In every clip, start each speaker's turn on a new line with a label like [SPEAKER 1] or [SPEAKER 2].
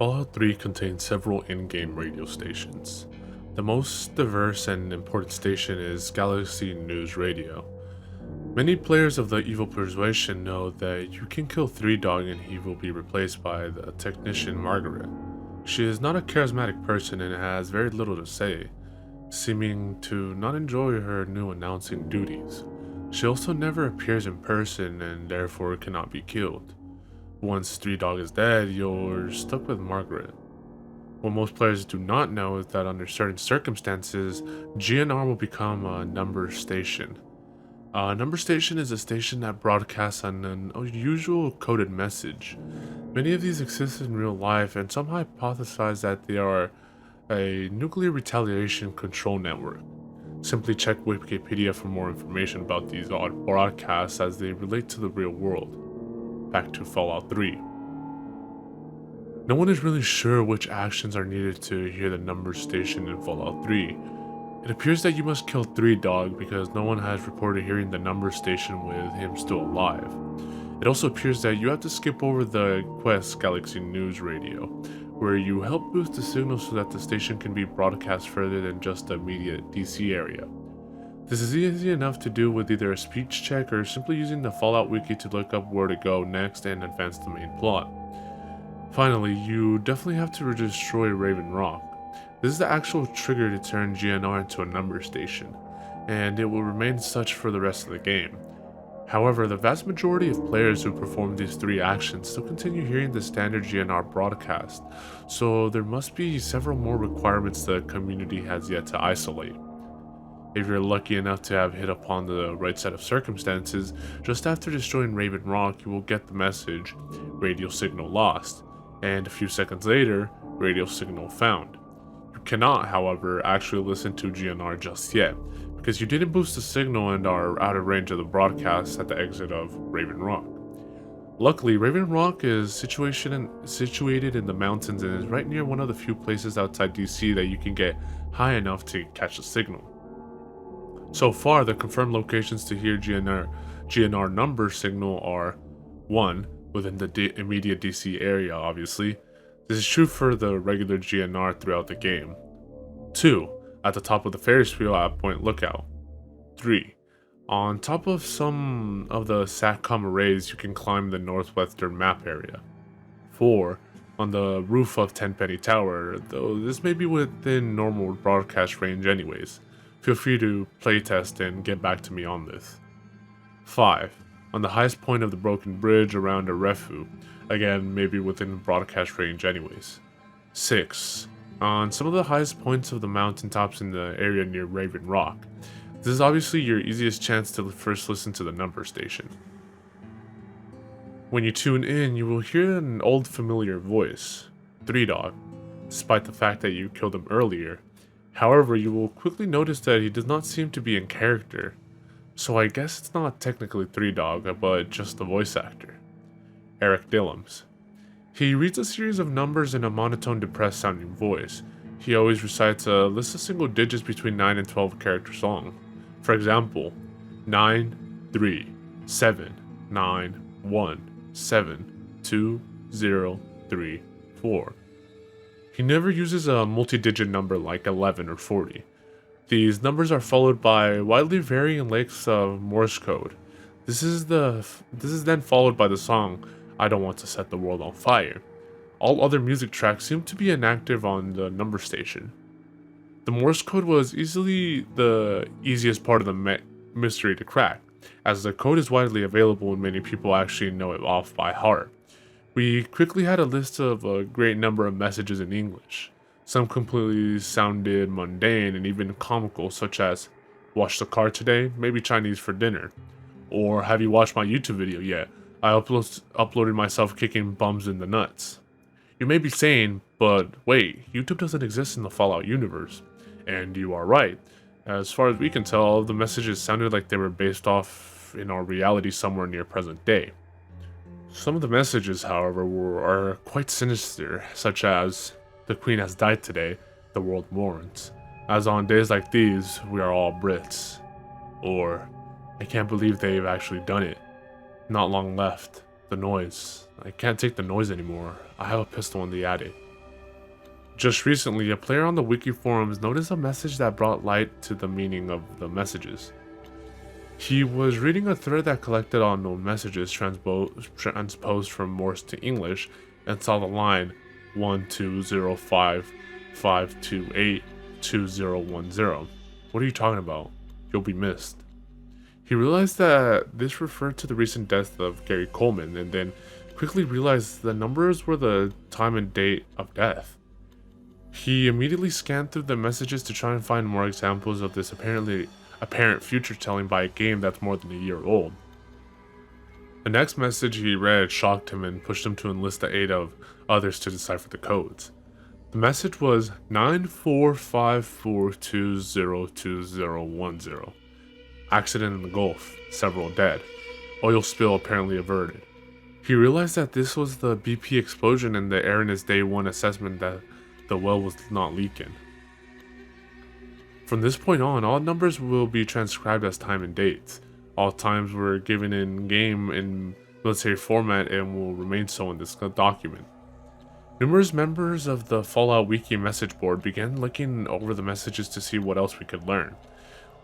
[SPEAKER 1] Fallout 3 contains several in-game radio stations. The most diverse and important station is Galaxy News Radio. Many players of the Evil Persuasion know that you can kill Three Dog and he will be replaced by the technician Margaret. She is not a charismatic person and has very little to say, seeming to not enjoy her new announcing duties. She also never appears in person and therefore cannot be killed. Once Three Dog is dead, you're stuck with Margaret. What most players do not know is that under certain circumstances, GNR will become a number station. A number station is a station that broadcasts an unusual coded message. Many of these exist in real life, and some hypothesize that they are a nuclear retaliation control network. Simply check Wikipedia for more information about these odd broadcasts as they relate to the real world. Back to Fallout 3. No one is really sure which actions are needed to hear the number station in Fallout 3. It appears that you must kill Three Dog because no one has reported hearing the number station with him still alive. It also appears that you have to skip over the quest Galaxy News Radio, where you help boost the signal so that the station can be broadcast further than just the immediate DC area. This is easy enough to do with either a speech check or simply using the Fallout wiki to look up where to go next and advance the main plot. Finally, you definitely have to destroy Raven Rock. This is the actual trigger to turn GNR into a number station, and it will remain such for the rest of the game. However, the vast majority of players who perform these three actions still continue hearing the standard GNR broadcast, so there must be several more requirements the community has yet to isolate. If you're lucky enough to have hit upon the right set of circumstances, just after destroying Raven Rock you will get the message, radio signal lost, and a few seconds later, radio signal found. You cannot, however, actually listen to GNR just yet, because you didn't boost the signal and are out of range of the broadcast at the exit of Raven Rock. Luckily, Raven Rock is situated in the mountains and is right near one of the few places outside DC that you can get high enough to catch the signal. So far, the confirmed locations to hear GNR number signal are 1. Within the immediate DC area, obviously. This is true for the regular GNR throughout the game. 2. At the top of the Ferris wheel at Point Lookout. 3. On top of some of the SATCOM arrays you can climb the northwestern map area. 4. On the roof of Tenpenny Tower, though this may be within normal broadcast range anyways. Feel free to playtest and get back to me on this. 5. On the highest point of the broken bridge around a refu, again maybe within broadcast range anyways. 6. On some of the highest points of the mountaintops in the area near Raven Rock. This is obviously your easiest chance to first listen to the number station. When you tune in, you will hear an old familiar voice, Three Dog, despite the fact that you killed him earlier. However, you will quickly notice that he does not seem to be in character, so I guess it's not technically Three Dog, but just the voice actor, Eric Dillums. He reads a series of numbers in a monotone, depressed sounding voice. He always recites a list of single digits between 9 and 12 characters long. For example, 9, 3, 7, 9, 1, 7, 2, 0, 3, 4. He never uses a multi-digit number like 11 or 40. These numbers are followed by widely varying lengths of Morse code. This is then followed by the song I Don't Want to Set the World on Fire. All other music tracks seem to be inactive on the number station. The Morse code was easily the easiest part of the mystery to crack, as the code is widely available and many people actually know it off by heart. We quickly had a list of a great number of messages in English. Some completely sounded mundane and even comical, such as, "Wash the car today? Maybe Chinese for dinner." Or, "Have you watched my YouTube video yet? I uploaded myself kicking bums in the nuts." You may be saying, but wait, YouTube doesn't exist in the Fallout universe. And you are right. As far as we can tell, the messages sounded like they were based off in our reality somewhere near present day. Some of the messages, however, are quite sinister, such as, "The Queen has died today, the world mourns. As on days like these, we are all Brits." Or, "I can't believe they've actually done it. Not long left. The noise. I can't take the noise anymore. I have a pistol in the attic." Just recently, a player on the wiki forums noticed a message that brought light to the meaning of the messages. He was reading a thread that collected unknown messages transposed from Morse to English and saw the line 1205-528-2010. What are you talking about? You'll be missed. He realized that this referred to the recent death of Gary Coleman, and then quickly realized the numbers were the time and date of death. He immediately scanned through the messages to try and find more examples of this apparent future telling by a game that's more than a year old. The next message he read shocked him and pushed him to enlist the aid of others to decipher the codes. The message was 9454202010. Accident in the Gulf, several dead. Oil spill apparently averted. He realized that this was the BP explosion and the air in his day one assessment that the well was not leaking. From this point on, all numbers will be transcribed as time and dates. All times were given in game in military format and will remain so in this document. Numerous members of the Fallout Wiki message board began looking over the messages to see what else we could learn.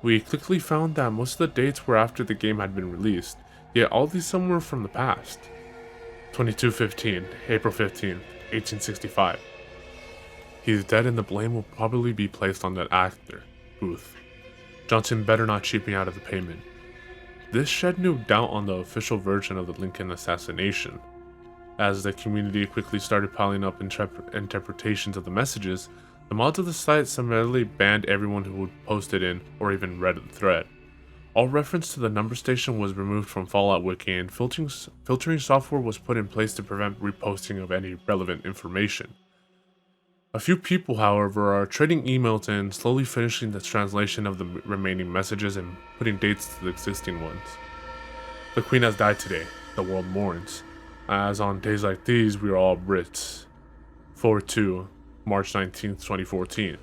[SPEAKER 1] We quickly found that most of the dates were after the game had been released, yet all these some were from the past. 2215, April 15th, 1865. He's dead and the blame will probably be placed on that actor, Booth. Johnson better not cheat me out of the payment. This shed no doubt on the official version of the Lincoln assassination. As the community quickly started piling up interpretations of the messages, the mods of the site summarily banned everyone who would post it in or even read the thread. All reference to the number station was removed from Fallout Wiki and filtering software was put in place to prevent reposting of any relevant information. A few people, however, are trading emails and slowly finishing the translation of the remaining messages and putting dates to the existing ones. The Queen has died today, the world mourns. As on days like these, we are all Brits. 4-2, March 19th, 2014.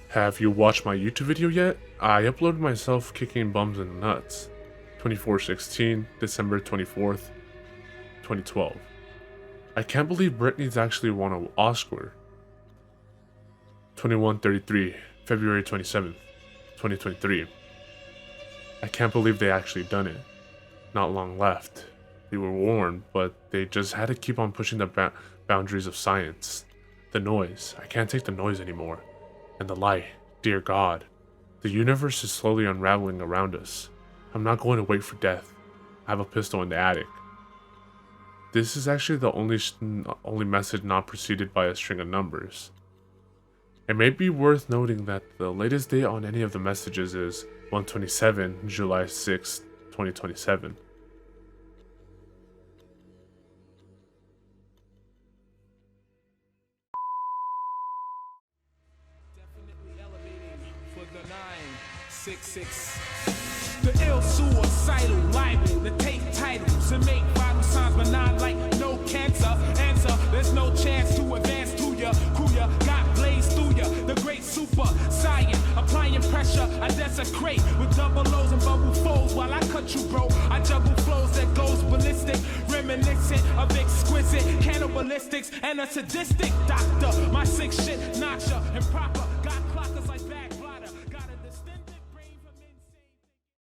[SPEAKER 1] Have you watched my YouTube video yet? I uploaded myself kicking bums in the nuts. 24/16, December 24th, 2012. I can't believe Britney's actually won an Oscar. 21:33, February 27th, 2023. I can't believe they actually done it. Not long left. They were warned, but they just had to keep on pushing the boundaries of science. The noise. I can't take the noise anymore. And the light. Dear God. The universe is slowly unraveling around us. I'm not going to wait for death. I have a pistol in the attic. This is actually the only message not preceded by a string of numbers. It may be worth noting that the latest date on any of the messages is 127, July 6, 2027.
[SPEAKER 2] Definitely elevating for the 966. The ill suicidal liable to take titles and make vital signs benign like no cancer. Answer, there's no chance to advance to ya. Kuya got blazed through ya. The great super science applying pressure. I desecrate with double O's and bubble folds while I cut you, bro. I juggle flows that goes ballistic, reminiscent of exquisite cannibalistics and a sadistic doctor. My sick shit knocks ya improper.